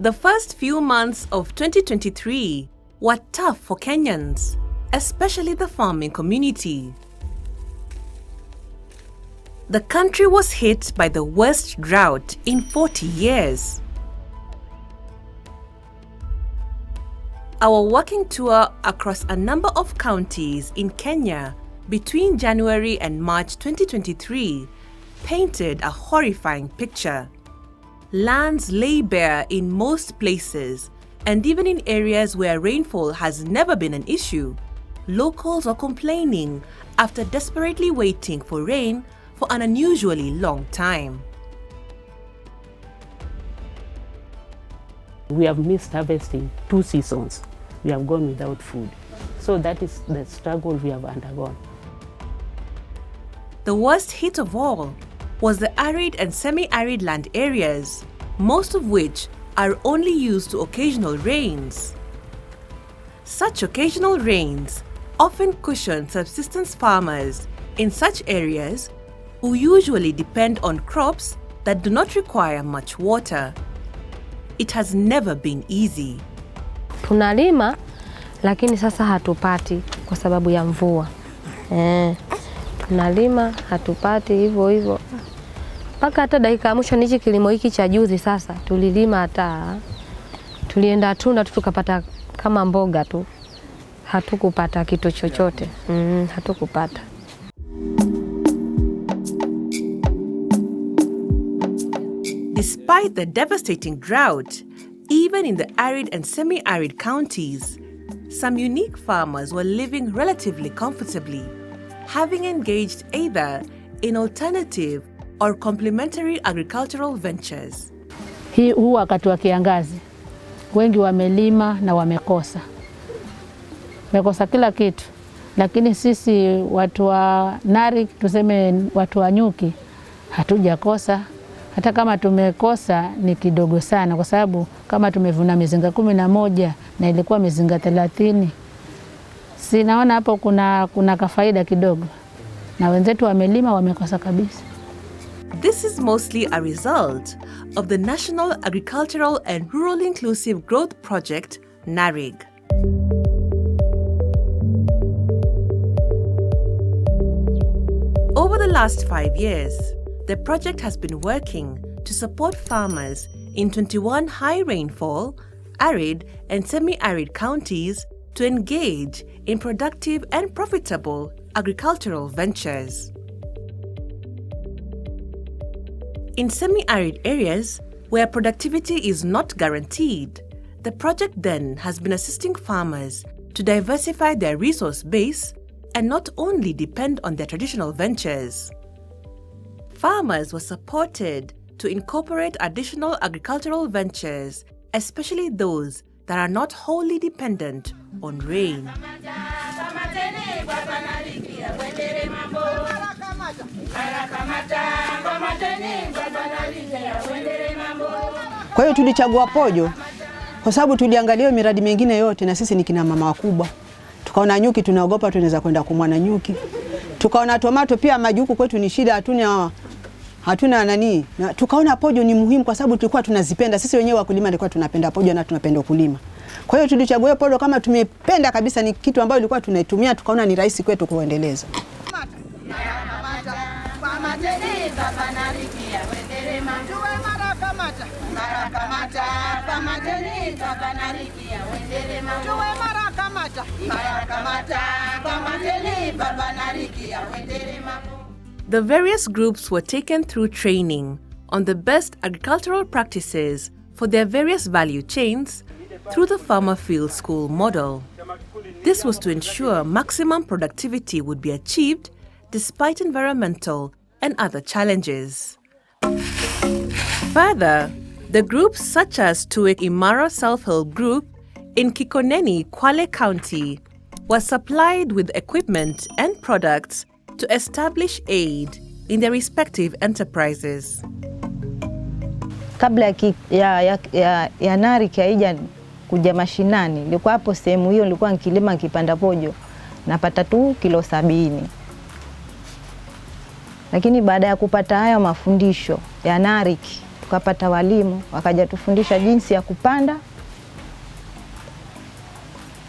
The first few months of 2023 were tough for Kenyans, especially the farming community. The country was hit by the worst drought in 40 years. Our walking tour across a number of counties in Kenya between January and March 2023 painted a horrifying picture. Lands lay bare in most places, and even in areas where rainfall has never been an issue, locals are complaining after desperately waiting for rain for an unusually long time. We have missed harvesting 2 seasons. We have gone without food. So that is the struggle we have undergone. The worst hit of all was the arid and semi-arid land areas, most of which are only used to occasional rains. Such occasional rains often cushion subsistence farmers in such areas who usually depend on crops that do not require much water. It has never been easy. Tunalima lakini sasa hatupati kwa sababu ya mvua. Tunalima hatupati hivyo. Paka hata dakika mwisho nichi kilimo hiki cha juzi sasa tulilima hata tulienda tunda tukapata kama mboga tu. Hatukupata kitu chochote. Hatukupata. Despite the devastating drought, even in the arid and semi-arid counties, some unique farmers were living relatively comfortably, having engaged either in alternative or complementary agricultural ventures. Huu wakati wa kiangazi, wengi wamelima na wamekosa kila kitu, lakini sisi watu wa NARIGP, tuseme watu wa nyuki, hatujakosa. Hata kama tumekosa ni kidogo sana, kwa sababu kama tumevuna mizinga 11 na ilikuwa mizinga 30, sinaona hapo kuna kafaida kidogo, na wenzetu wamelima wamekosa kabisa. This is mostly a result of the National Agricultural and Rural Inclusive Growth Project, NARIGP. Over the last 5 years, the project has been working to support farmers in 21 high rainfall, arid and semi-arid counties to engage in productive and profitable agricultural ventures. In semi-arid areas where productivity is not guaranteed, the project then has been assisting farmers to diversify their resource base and not only depend on their traditional ventures. Farmers were supported to incorporate additional agricultural ventures, especially those that are not wholly dependent on rain. Kwa hiyo tulichagua pojo kwa sababu tuliangalia miradi mingine yote, na sisi ni kina mama wakubwa. Tukaona nyuki tunaogopa tunaweza kwenda kumwana nyuki. Tukaona tomato pia majuku kwetu ni shida, hatuna nani. Na tukaona pojo ni muhimu kwa sababu tulikuwa tunazipenda. Sisi wenyewe wakulima tulikuwa tunapenda pojo na tunapenda kulima. Kwa hiyo tulichagua pojo kama tumependa kabisa, ni kitu ambayo ilikuwa tunaitumia, tukaona ni rahisi kwetu kuendeleza. The various groups were taken through training on the best agricultural practices for their various value chains through the Farmer Field School model. This was to ensure maximum productivity would be achieved despite environmental and other challenges. Further, the groups such as Tuwek Imara Self-Help Group in Kikoneni, Kwale County, were supplied with equipment and products to establish aid in their respective enterprises. Kabla ya NARIGP haija kuja mashinani, nilikuwa hapo sehemu hiyo, nilikuwa nikilima kipanda pojo napata tu kilo 70. Lakini baada ya kupata haya mafundisho ya NARIGP tukapata walimu wakaja tufundisha jinsi ya kupanda,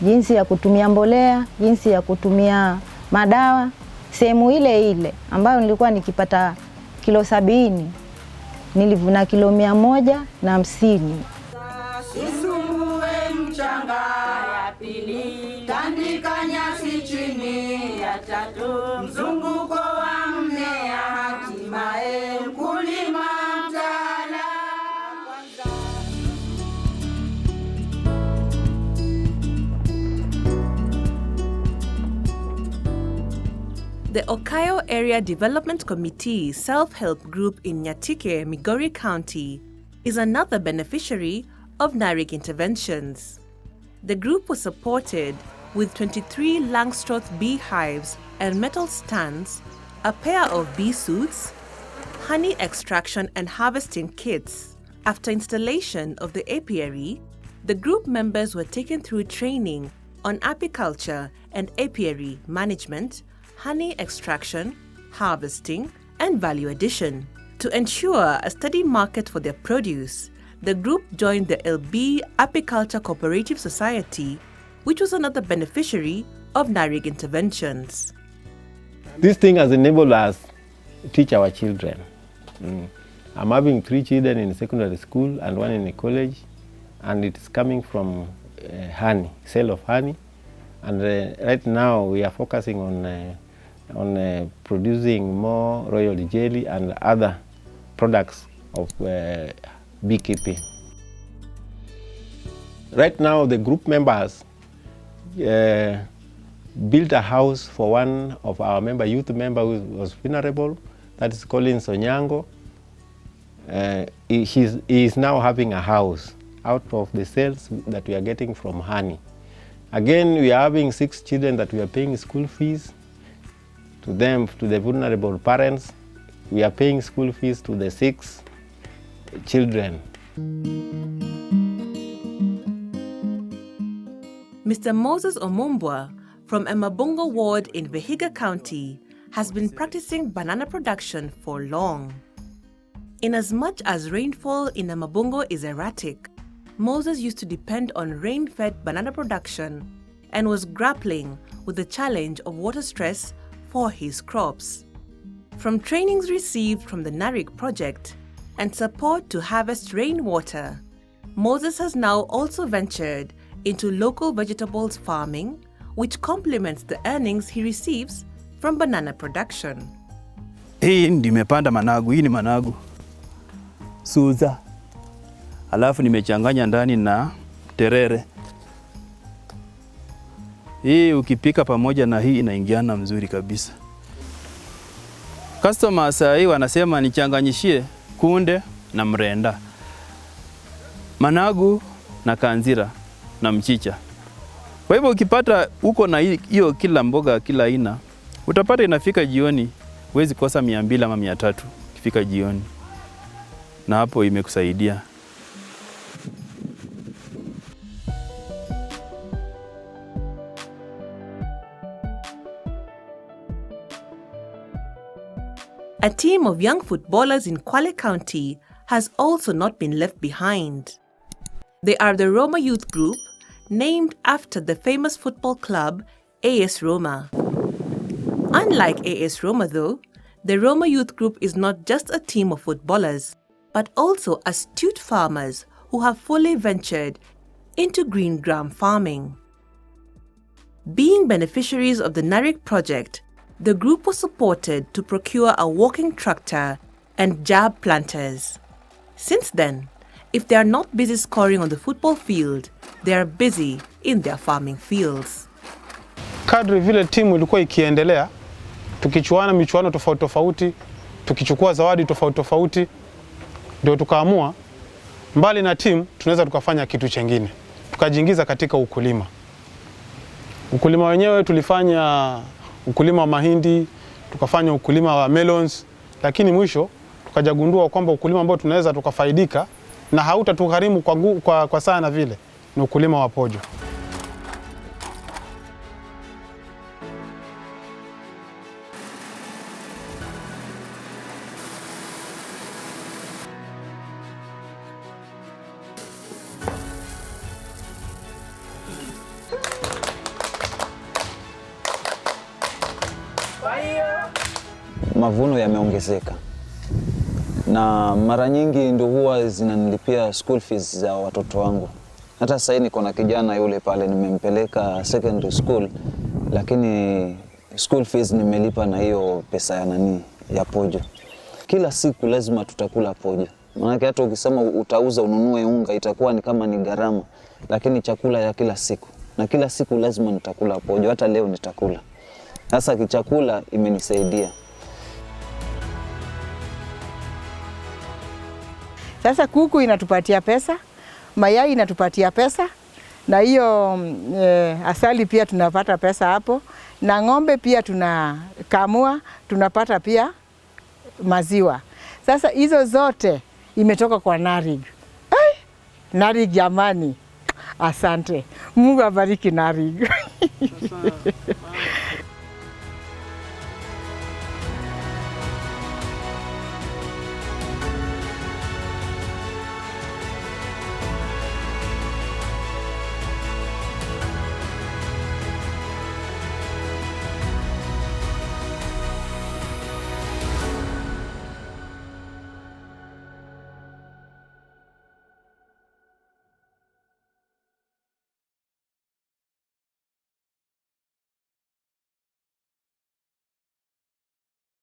jinsi ya kutumia mbolea, jinsi ya kutumia madawa. Sehemu ile ile ambayo nilikuwa nikipata kilo 70, nilivuna kilo 150. Usumbue mchanga ya pili, tandika nyasi chini ya tatu, mzunguko wa mmea hatimaye mkulima mtaala. The Okayo Area Development Committee self-help group in Nyatike, Migori County is another beneficiary of NARIGP interventions. The group was supported with 23 Langstroth beehives and metal stands, a pair of bee suits, honey extraction and harvesting kits. After installation of the apiary, the group members were taken through training on apiculture and apiary management, honey extraction, harvesting, and value addition. To ensure a steady market for their produce, the group joined the LB Apiculture Cooperative Society, which was another beneficiary of NARIGP interventions. This thing has enabled us to teach our children. I'm having 3 children in secondary school and 1 in college, and it is coming from honey, sale of honey. And right now we are focusing on producing more royal jelly and other products of beekeeping. Right now the group members built a house for one of our youth member who was venerable, that is Collins Onyango. He is now having a house out of the sales that we are getting from honey. Again, we are having 6 children that we are paying school fees to them, to the vulnerable parents. We are paying school fees to the 6 children. Mr. Moses Omumbwa from Emabungo Ward in Vihiga County has been practicing banana production for long. Inasmuch as rainfall in Emabungo is erratic, Moses used to depend on rain-fed banana production and was grappling with the challenge of water stress for his crops. From trainings received from the NARIGP project and support to harvest rainwater, Moses has now also ventured into local vegetables farming, which complements the earnings he receives from banana production. Hii nimepanda managu, hii ni managu suza, alafu nimechanganya ndani na terere. Hii ukipika pamoja na hii inaingiana mzuri kabisa. Customers hii wanasema nichanganyishie kunde na mrenda, managu na kanzira na mchicha. Kwa hivyo ukipata uko na hiyo kila mboga kila aina, utapata inafika jioni huwezi kosa 200 ama 300 ikifika jioni. Na hapo imekusaidia. A team of young footballers in Kwale County has also not been left behind. They are the Roma Youth Group, named after the famous football club AS Roma. Unlike AS Roma though, the Roma Youth Group is not just a team of footballers, but also astute farmers who have fully ventured into greengram farming. Being beneficiaries of the NARIGP project, the group was supported to procure a walking tractor and jab planters. Since then, if they are not busy scoring on the football field, they are busy in their farming fields. Kadri vile timu ilikuwa ikiendelea, tukichuana michuano tofauti tofauti, tukichukua zawadi tofauti tofauti, ndio tukaamua mbali na timu tunaweza tukafanya kitu chengine. Tukajiingiza katika ukulima. Ukulima wenyewe tulifanya ukulima wa mahindi, tukafanya ukulima wa melons, lakini mwisho tukajagundua kwamba ukulima ambao tunaweza tukafaidika na hautatugharimu kwa sana vile ni ukulima wa pojo. mavuno yameongezeka, na mara nyingi ndio huwa zinanilipia school fees za watoto wangu. Hata sasa niko na kijana yule pale nimempeleka secondary school, lakini school fees nimelipa na hiyo pesa ya ya pojo. Kila siku lazima tutakula pojo. Maana hata ukisema utauza ununue unga itakuwa ni kama ni gharama, lakini chakula ya kila siku. Na kila siku lazima nitakula pojo, hata leo nitakula. Sasa kichakula imenisaidia. Sasa kuku inatupatia pesa, mayai inatupatia pesa, na hiyo asali pia tunapata pesa hapo, na ng'ombe pia tunakamua, tunapata pia maziwa. Sasa hizo zote imetoka kwa NARIG. NARIG jamani, asante. Mungu abariki NARIG.